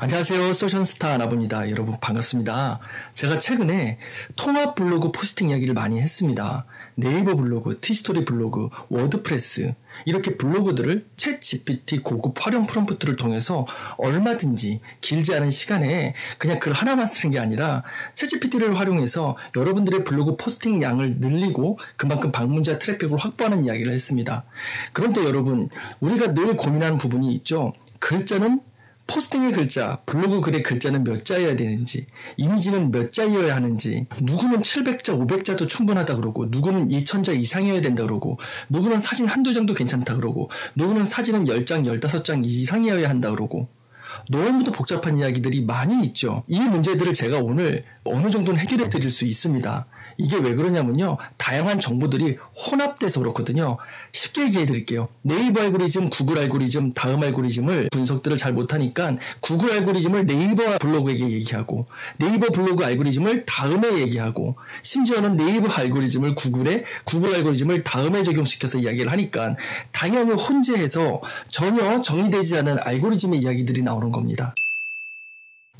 안녕하세요. 소셜스타 아나부입니다. 여러분 반갑습니다. 제가 최근에 통합 블로그 포스팅 이야기를 많이 했습니다. 네이버 블로그, 티스토리 블로그, 워드프레스 이렇게 블로그들을 챗 GPT 고급 활용 프롬프트를 통해서 얼마든지 길지 않은 시간에 그냥 글 하나만 쓰는 게 아니라 챗 GPT를 활용해서 여러분들의 블로그 포스팅 양을 늘리고 그만큼 방문자 트래픽을 확보하는 이야기를 했습니다. 그런데 여러분, 우리가 늘 고민하는 부분이 있죠. 글자는 포스팅의 글자, 블로그 글의 글자는 몇 자여야 되는지, 이미지는 몇 자여야 하는지, 누구는 700자, 500자도 충분하다 그러고, 누구는 2000자 이상이어야 된다 그러고, 누구는 사진 한두 장도 괜찮다 그러고, 누구는 사진은 10장, 15장 이상이어야 한다 그러고, 너무도 복잡한 이야기들이 많이 있죠. 이 문제들을 제가 오늘 어느 정도는 해결해 드릴 수 있습니다. 이게 왜 그러냐면요. 다양한 정보들이 혼합돼서 그렇거든요. 쉽게 얘기해 드릴게요. 네이버 알고리즘, 구글 알고리즘, 다음 알고리즘을 분석들을 잘 못하니까 구글 알고리즘을 네이버 블로그에게 얘기하고 네이버 블로그 알고리즘을 다음에 얘기하고 심지어는 네이버 알고리즘을 구글에 구글 알고리즘을 다음에 적용시켜서 이야기를 하니까 당연히 혼재해서 전혀 정리되지 않은 알고리즘의 이야기들이 나오는 겁니다.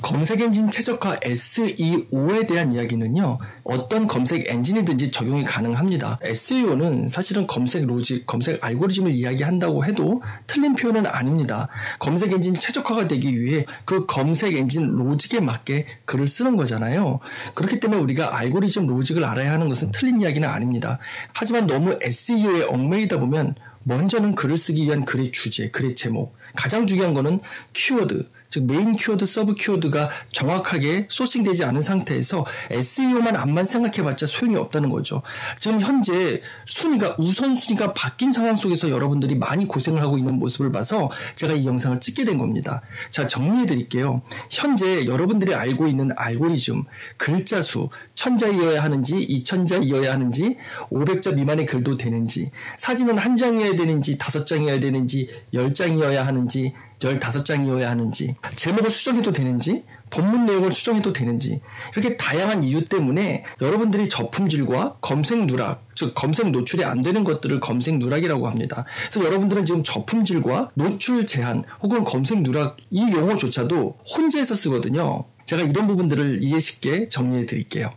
검색 엔진 최적화 SEO에 대한 이야기는요, 어떤 검색 엔진이든지 적용이 가능합니다. SEO는 사실은 검색 로직, 검색 알고리즘을 이야기한다고 해도 틀린 표현은 아닙니다. 검색 엔진 최적화가 되기 위해 그 검색 엔진 로직에 맞게 글을 쓰는 거잖아요. 그렇기 때문에 우리가 알고리즘 로직을 알아야 하는 것은 틀린 이야기는 아닙니다. 하지만 너무 SEO에 얽매이다 보면 먼저는 글을 쓰기 위한 글의 주제, 글의 제목, 가장 중요한 거는 키워드, 즉 메인 키워드, 서브 키워드가 정확하게 소싱되지 않은 상태에서 SEO만 앞만 생각해봤자 소용이 없다는 거죠. 지금 현재 순위가 우선순위가 바뀐 상황 속에서 여러분들이 많이 고생을 하고 있는 모습을 봐서 제가 이 영상을 찍게 된 겁니다. 자, 정리해드릴게요. 현재 여러분들이 알고 있는 알고리즘, 글자 수 1000자이어야 하는지 2000자이어야 하는지 500자 미만의 글도 되는지, 사진은 한 장이어야 되는지 5장이어야 되는지 10장이어야 하는지 15장이어야 하는지, 제목을 수정해도 되는지, 본문 내용을 수정해도 되는지, 이렇게 다양한 이유 때문에 여러분들이 저품질과 검색 누락, 즉 검색 노출이 안 되는 것들을 검색 누락이라고 합니다. 그래서 여러분들은 지금 저품질과 노출 제한 혹은 검색 누락 이 용어조차도 혼재해서 쓰거든요. 제가 이런 부분들을 이해 쉽게 정리해 드릴게요.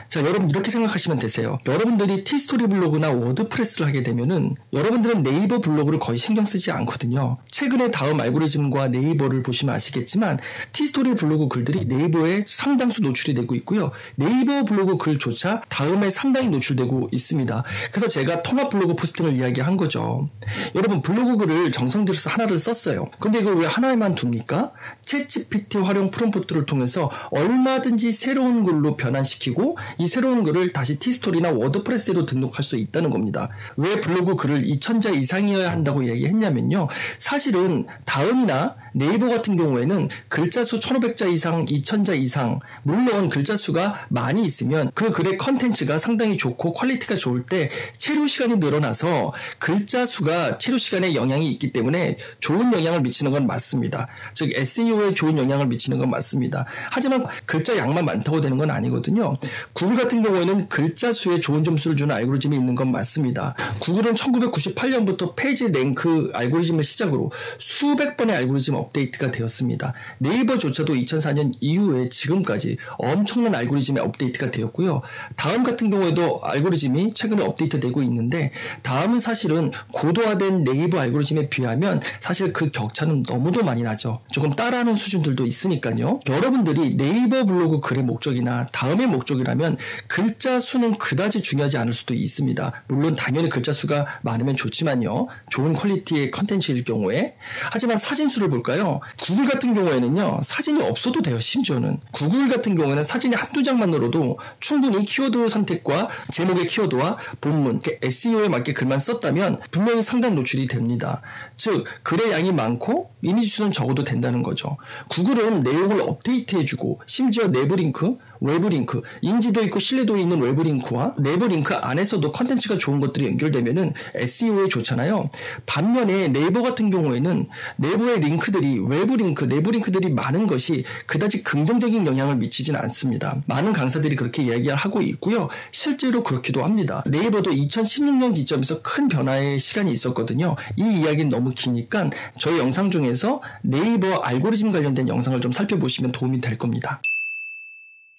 자, 여러분 이렇게 생각하시면 되세요. 여러분들이 티스토리 블로그나 워드프레스를 하게 되면은 여러분들은 네이버 블로그를 거의 신경 쓰지 않거든요. 최근에 다음 알고리즘과 네이버를 보시면 아시겠지만 티스토리 블로그 글들이 네이버에 상당수 노출이 되고 있고요. 네이버 블로그 글조차 다음에 상당히 노출되고 있습니다. 그래서 제가 통합 블로그 포스팅을 이야기한 거죠. 여러분 블로그 글을 정성 들여서 하나를 썼어요. 근데 이걸 왜 하나에만 둡니까? 챗 GPT 활용 프롬프트를 통해서 얼마든지 새로운 글로 변환시키고 이 새로운 글을 다시 티스토리나 워드프레스에도 등록할 수 있다는 겁니다. 왜 블로그 글을 2000자 이상이어야 한다고 얘기했냐면요. 사실은 다음이나 네이버 같은 경우에는 글자 수 1500자 이상, 2000자 이상, 물론 글자 수가 많이 있으면 그 글의 컨텐츠가 상당히 좋고 퀄리티가 좋을 때 체류 시간이 늘어나서 글자 수가 체류 시간에 영향이 있기 때문에 좋은 영향을 미치는 건 맞습니다. 즉 SEO에 좋은 영향을 미치는 건 맞습니다. 하지만 글자 양만 많다고 되는 건 아니거든요. 구글 같은 경우에는 글자 수에 좋은 점수를 주는 알고리즘이 있는 건 맞습니다. 구글은 1998년부터 페이지 랭크 알고리즘을 시작으로 수백 번의 알고리즘 업데이트가 되었습니다. 네이버조차도 2004년 이후에 지금까지 엄청난 알고리즘의 업데이트가 되었고요. 다음 같은 경우에도 알고리즘이 최근에 업데이트되고 있는데 다음은 사실은 고도화된 네이버 알고리즘에 비하면 사실 그 격차는 너무도 많이 나죠. 조금 따라하는 수준들도 있으니까요. 여러분들이 네이버 블로그 글의 목적이나 다음의 목적이라면 글자 수는 그다지 중요하지 않을 수도 있습니다. 물론 당연히 글자 수가 많으면 좋지만요. 좋은 퀄리티의 컨텐츠일 경우에. 하지만 사진 수를 볼까요? 구글 같은 경우에는요. 사진이 없어도 돼요. 심지어는. 구글 같은 경우에는 사진이 한두 장만으로도 충분히 키워드 선택과 제목의 키워드와 본문, SEO에 맞게 글만 썼다면 분명히 상당 노출이 됩니다. 즉 글의 양이 많고 이미지 수는 적어도 된다는 거죠. 구글은 내용을 업데이트해주고 심지어 내부 링크, 외부 링크, 인지도 있고 신뢰도 있는 외부 링크와 내부 링크 안에서도 컨텐츠가 좋은 것들이 연결되면은 SEO에 좋잖아요. 반면에 네이버 같은 경우에는 내부의 링크들이 외부 링크, 내부 링크들이 많은 것이 그다지 긍정적인 영향을 미치진 않습니다. 많은 강사들이 그렇게 이야기를 하고 있고요. 실제로 그렇기도 합니다. 네이버도 2016년 기점에서 큰 변화의 시간이 있었거든요. 이 이야기는 너무 기니까 저희 영상 중에서 네이버 알고리즘 관련된 영상을 좀 살펴보시면 도움이 될 겁니다.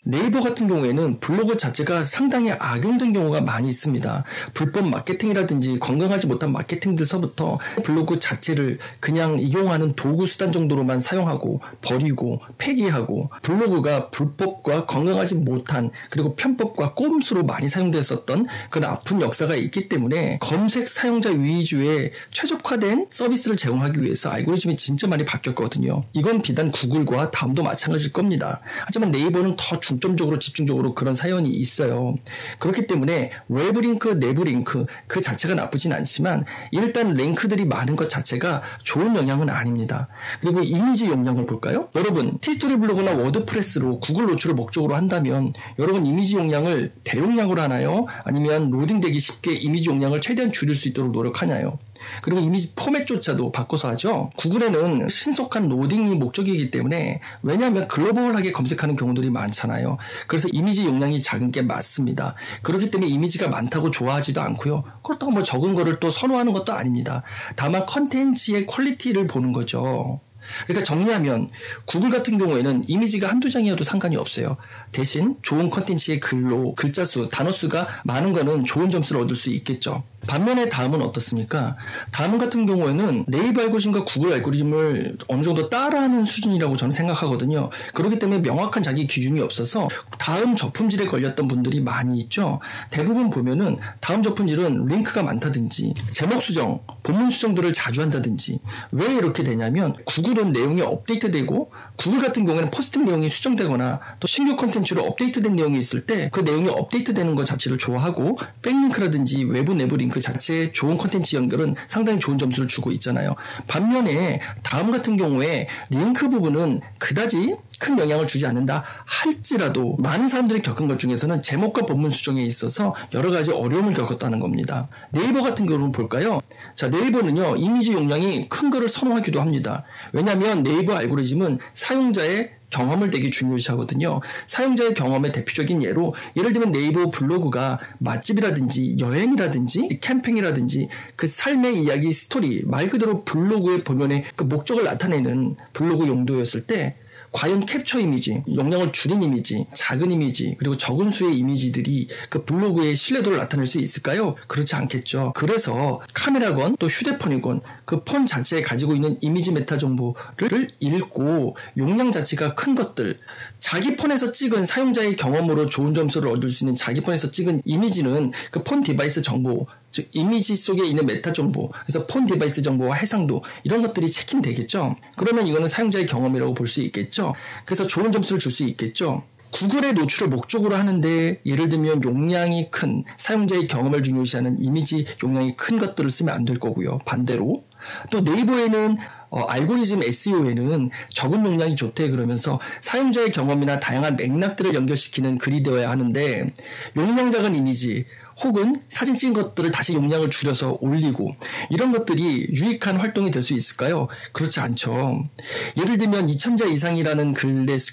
네이버 같은 경우에는 블로그 자체가 상당히 악용된 경우가 많이 있습니다. 불법 마케팅이라든지 건강하지 못한 마케팅들서부터 블로그 자체를 그냥 이용하는 도구 수단 정도로만 사용하고 버리고 폐기하고 블로그가 불법과 건강하지 못한 그리고 편법과 꼼수로 많이 사용됐었던 그런 아픈 역사가 있기 때문에 검색 사용자 위주의 최적화된 서비스를 제공하기 위해서 알고리즘이 진짜 많이 바뀌었거든요. 이건 비단 구글과 다음도 마찬가지일 겁니다. 하지만 네이버는 더 중점적으로 집중적으로 그런 사연이 있어요. 그렇기 때문에 외부 링크, 내부 링크 그 자체가 나쁘진 않지만 일단 링크들이 많은 것 자체가 좋은 영향은 아닙니다. 그리고 이미지 용량을 볼까요? 여러분 티스토리 블로그나 워드프레스로 구글 노출을 목적으로 한다면 여러분 이미지 용량을 대용량으로 하나요? 아니면 로딩되기 쉽게 이미지 용량을 최대한 줄일 수 있도록 노력하나요? 그리고 이미지 포맷조차도 바꿔서 하죠. 구글에는 신속한 로딩이 목적이기 때문에 왜냐하면 글로벌하게 검색하는 경우들이 많잖아요. 그래서 이미지 용량이 작은 게 맞습니다. 그렇기 때문에 이미지가 많다고 좋아하지도 않고요. 그렇다고 뭐 적은 거를 또 선호하는 것도 아닙니다. 다만 컨텐츠의 퀄리티를 보는 거죠. 그러니까 정리하면 구글 같은 경우에는 이미지가 한두 장이어도 상관이 없어요. 대신 좋은 컨텐츠의 글자 수, 단어 수가 많은 거는 좋은 점수를 얻을 수 있겠죠. 반면에 다음은 어떻습니까? 다음 같은 경우에는 네이버 알고리즘과 구글 알고리즘을 어느 정도 따라하는 수준이라고 저는 생각하거든요. 그렇기 때문에 명확한 자기 기준이 없어서 다음 저품질에 걸렸던 분들이 많이 있죠. 대부분 보면은 다음 저품질은 링크가 많다든지 제목 수정, 본문 수정들을 자주 한다든지 왜 이렇게 되냐면 구글은 내용이 업데이트되고 구글 같은 경우에는 포스팅 내용이 수정되거나 또 신규 콘텐츠로 업데이트된 내용이 있을 때 그 내용이 업데이트되는 것 자체를 좋아하고 백링크라든지 외부 내부 링크 그 자체의 좋은 콘텐츠 연결은 상당히 좋은 점수를 주고 있잖아요. 반면에 다음 같은 경우에 링크 부분은 그다지 큰 영향을 주지 않는다 할지라도 많은 사람들이 겪은 것 중에서는 제목과 본문 수정에 있어서 여러 가지 어려움을 겪었다는 겁니다. 네이버 같은 경우는 볼까요? 자, 네이버는요 이미지 용량이 큰 거를 선호하기도 합니다. 왜냐하면 네이버 알고리즘은 사용자의 경험을 되게 중요시하거든요. 사용자의 경험의 대표적인 예를 들면 네이버 블로그가 맛집이라든지 여행이라든지 캠핑이라든지 그 삶의 이야기 스토리 말 그대로 블로그의 본연의 그 목적을 나타내는 블로그 용도였을 때 과연 캡처 이미지, 용량을 줄인 이미지, 작은 이미지, 그리고 적은 수의 이미지들이 그 블로그의 신뢰도를 나타낼 수 있을까요? 그렇지 않겠죠. 그래서 카메라건 또 휴대폰이건 그 폰 자체에 가지고 있는 이미지 메타 정보를 읽고 용량 자체가 큰 것들, 자기 폰에서 찍은 사용자의 경험으로 좋은 점수를 얻을 수 있는 자기 폰에서 찍은 이미지는 그 폰 디바이스 정보, 즉 이미지 속에 있는 메타 정보, 그래서 폰 디바이스 정보와 해상도 이런 것들이 체킹되겠죠. 그러면 이거는 사용자의 경험이라고 볼 수 있겠죠. 그래서 좋은 점수를 줄 수 있겠죠. 구글의 노출을 목적으로 하는데 예를 들면 용량이 큰 사용자의 경험을 중요시하는 이미지 용량이 큰 것들을 쓰면 안 될 거고요. 반대로 또 네이버에는 알고리즘 SEO에는 적은 용량이 좋대 그러면서 사용자의 경험이나 다양한 맥락들을 연결시키는 글이 되어야 하는데 용량 작은 이미지 혹은 사진 찍은 것들을 다시 용량을 줄여서 올리고 이런 것들이 유익한 활동이 될 수 있을까요? 그렇지 않죠. 예를 들면 2000자 이상이라는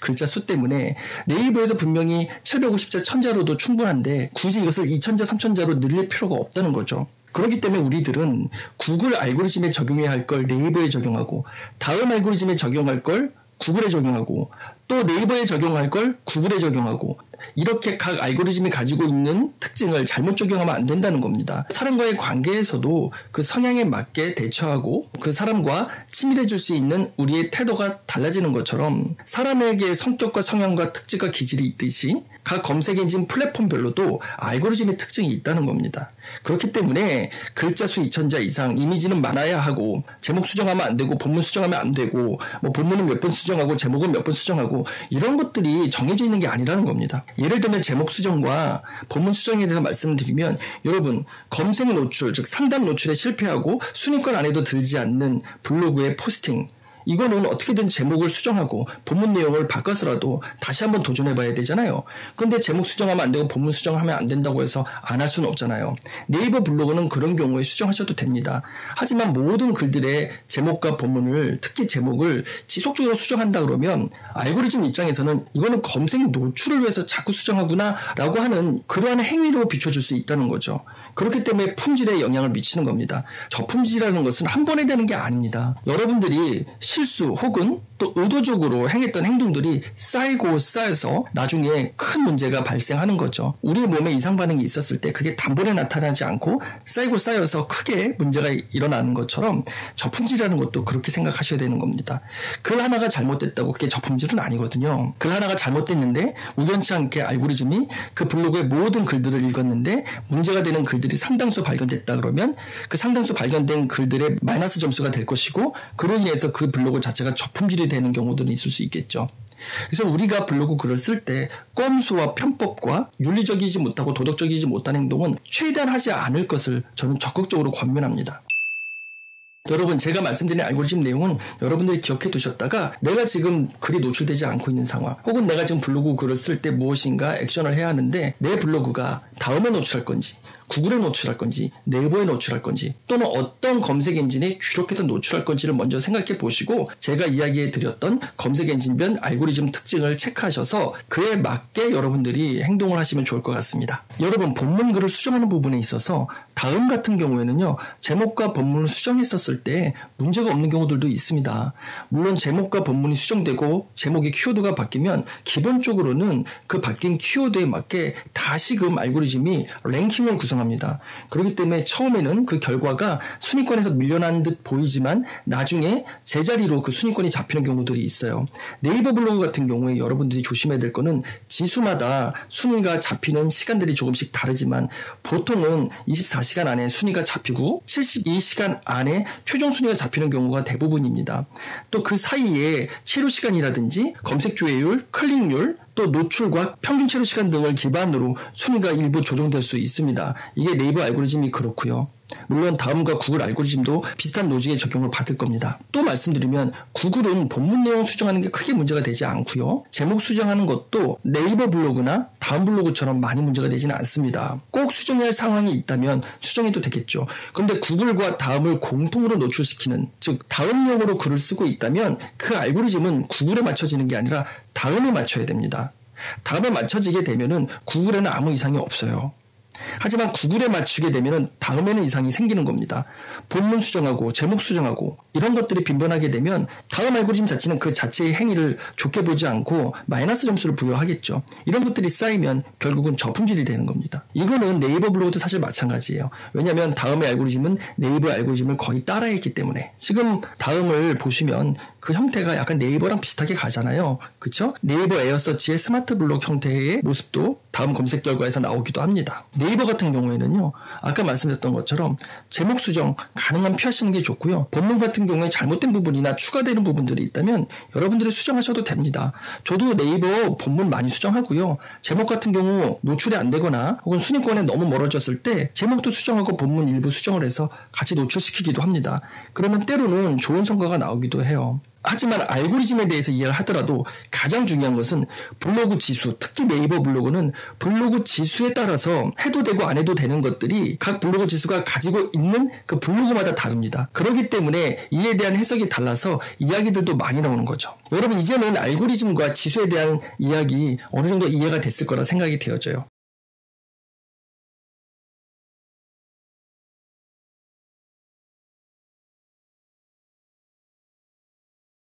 글자 수 때문에 네이버에서 분명히 750자, 1000자로도 충분한데 굳이 이것을 2000자, 3000자로 늘릴 필요가 없다는 거죠. 그렇기 때문에 우리들은 구글 알고리즘에 적용해야 할 걸 네이버에 적용하고 다음 알고리즘에 적용할 걸 구글에 적용하고 또 네이버에 적용할 걸 구글에 적용하고 이렇게 각 알고리즘이 가지고 있는 특징을 잘못 적용하면 안 된다는 겁니다. 사람과의 관계에서도 그 성향에 맞게 대처하고 그 사람과 친밀해질 수 있는 우리의 태도가 달라지는 것처럼 사람에게 성격과 성향과 특질과 기질이 있듯이 각 검색 엔진 플랫폼별로도 알고리즘의 특징이 있다는 겁니다. 그렇기 때문에 글자 수 2000자 이상, 이미지는 많아야 하고 제목 수정하면 안 되고 본문 수정하면 안 되고 뭐 본문은 몇 번 수정하고 제목은 몇 번 수정하고 이런 것들이 정해져 있는 게 아니라는 겁니다. 예를 들면 제목 수정과 본문 수정에 대해서 말씀을 드리면 여러분 검색 노출, 즉 상단 노출에 실패하고 순위권 안에도 들지 않는 블로그의 포스팅 이거는 어떻게든 제목을 수정하고 본문 내용을 바꿔서라도 다시 한번 도전해봐야 되잖아요. 근데 제목 수정하면 안 되고 본문 수정하면 안 된다고 해서 안 할 수는 없잖아요. 네이버 블로그는 그런 경우에 수정하셔도 됩니다. 하지만 모든 글들의 제목과 본문을, 특히 제목을 지속적으로 수정한다 그러면 알고리즘 입장에서는 이거는 검색 노출을 위해서 자꾸 수정하구나 라고 하는 그러한 행위로 비춰줄 수 있다는 거죠. 그렇기 때문에 품질에 영향을 미치는 겁니다. 저품질이라는 것은 한 번에 되는 게 아닙니다. 여러분들이 실수 혹은 또 의도적으로 행했던 행동들이 쌓이고 쌓여서 나중에 큰 문제가 발생하는 거죠. 우리 몸에 이상 반응이 있었을 때 그게 단번에 나타나지 않고 쌓이고 쌓여서 크게 문제가 일어나는 것처럼 저품질이라는 것도 그렇게 생각하셔야 되는 겁니다. 글 하나가 잘못됐다고 그게 저품질은 아니거든요. 글 하나가 잘못됐는데 우연치 않게 알고리즘이 그 블로그의 모든 글들을 읽었는데 문제가 되는 글들이 상당수 발견됐다 그러면 그 상당수 발견된 글들의 마이너스 점수가 될 것이고 그로 인해서 그 블로그 자체가 저품질이 되는 경우들은 있을 수 있겠죠. 그래서 우리가 블로그 글을 쓸 때 꼼수와 편법과 윤리적이지 못하고 도덕적이지 못한 행동은 최대한 하지 않을 것을 저는 적극적으로 권면합니다. 여러분, 제가 말씀드린 알고리즘 내용은 여러분들이 기억해 두셨다가 내가 지금 글이 노출되지 않고 있는 상황 혹은 내가 지금 블로그 글을 쓸 때 무엇인가 액션을 해야 하는데 내 블로그가 다음에 노출할 건지 구글에 노출할 건지 네이버에 노출할 건지 또는 어떤 검색 엔진에 주력해서 노출할 건지를 먼저 생각해 보시고 제가 이야기해 드렸던 검색 엔진별 알고리즘 특징을 체크하셔서 그에 맞게 여러분들이 행동을 하시면 좋을 것 같습니다. 여러분, 본문 글을 수정하는 부분에 있어서 다음 같은 경우에는요, 제목과 본문을 수정했었을 때 문제가 없는 경우들도 있습니다. 물론 제목과 본문이 수정되고 제목의 키워드가 바뀌면 기본적으로는 그 바뀐 키워드에 맞게 다시금 알고리즘이 랭킹을 구성합니다. 그렇기 때문에 처음에는 그 결과가 순위권에서 밀려난 듯 보이지만 나중에 제자리로 그 순위권이 잡히는 경우들이 있어요. 네이버 블로그 같은 경우에 여러분들이 조심해야 될 거는 지수마다 순위가 잡히는 시간들이 조금씩 다르지만 보통은 24시간 안에 순위가 잡히고 72시간 안에 최종 순위가 잡히는 경우가 대부분입니다. 또 그 사이에 체류 시간이라든지 검색 조회율, 클릭률, 또 노출과 평균 체류 시간 등을 기반으로 순위가 일부 조정될 수 있습니다. 이게 네이버 알고리즘이 그렇고요. 물론 다음과 구글 알고리즘도 비슷한 로직의 적용을 받을 겁니다. 또 말씀드리면 구글은 본문 내용 수정하는 게 크게 문제가 되지 않고요. 제목 수정하는 것도 네이버 블로그나 다음 블로그처럼 많이 문제가 되지는 않습니다. 꼭 수정해야 할 상황이 있다면 수정해도 되겠죠. 그런데 구글과 다음을 공통으로 노출시키는, 즉 다음용으로 글을 쓰고 있다면 그 알고리즘은 구글에 맞춰지는 게 아니라 다음에 맞춰야 됩니다. 다음에 맞춰지게 되면은 구글에는 아무 이상이 없어요. 하지만 구글에 맞추게 되면 다음에는 이상이 생기는 겁니다. 본문 수정하고 제목 수정하고 이런 것들이 빈번하게 되면 다음 알고리즘 자체는 그 자체의 행위를 좋게 보지 않고 마이너스 점수를 부여하겠죠. 이런 것들이 쌓이면 결국은 저품질이 되는 겁니다. 이거는 네이버 블로그도 사실 마찬가지예요. 왜냐하면 다음의 알고리즘은 네이버 알고리즘을 거의 따라했기 때문에. 지금 다음을 보시면 그 형태가 약간 네이버랑 비슷하게 가잖아요. 그렇죠? 네이버 에어서치의 스마트 블록 형태의 모습도 다음 검색 결과에서 나오기도 합니다. 네이버 같은 경우에는요, 아까 말씀드렸던 것처럼 제목 수정 가능한 피하시는 게 좋고요. 본문 같은 경우에 잘못된 부분이나 추가되는 부분들이 있다면 여러분들이 수정하셔도 됩니다. 저도 네이버 본문 많이 수정하고요. 제목 같은 경우 노출이 안 되거나 혹은 순위권에 너무 멀어졌을 때 제목도 수정하고 본문 일부 수정을 해서 같이 노출시키기도 합니다. 그러면 때로는 좋은 성과가 나오기도 해요. 하지만 알고리즘에 대해서 이해를 하더라도 가장 중요한 것은 블로그 지수, 특히 네이버 블로그는 블로그 지수에 따라서 해도 되고 안 해도 되는 것들이 각 블로그 지수가 가지고 있는 그 블로그마다 다릅니다. 그렇기 때문에 이에 대한 해석이 달라서 이야기들도 많이 나오는 거죠. 여러분, 이제는 알고리즘과 지수에 대한 이야기 어느 정도 이해가 됐을 거라 생각이 되어져요.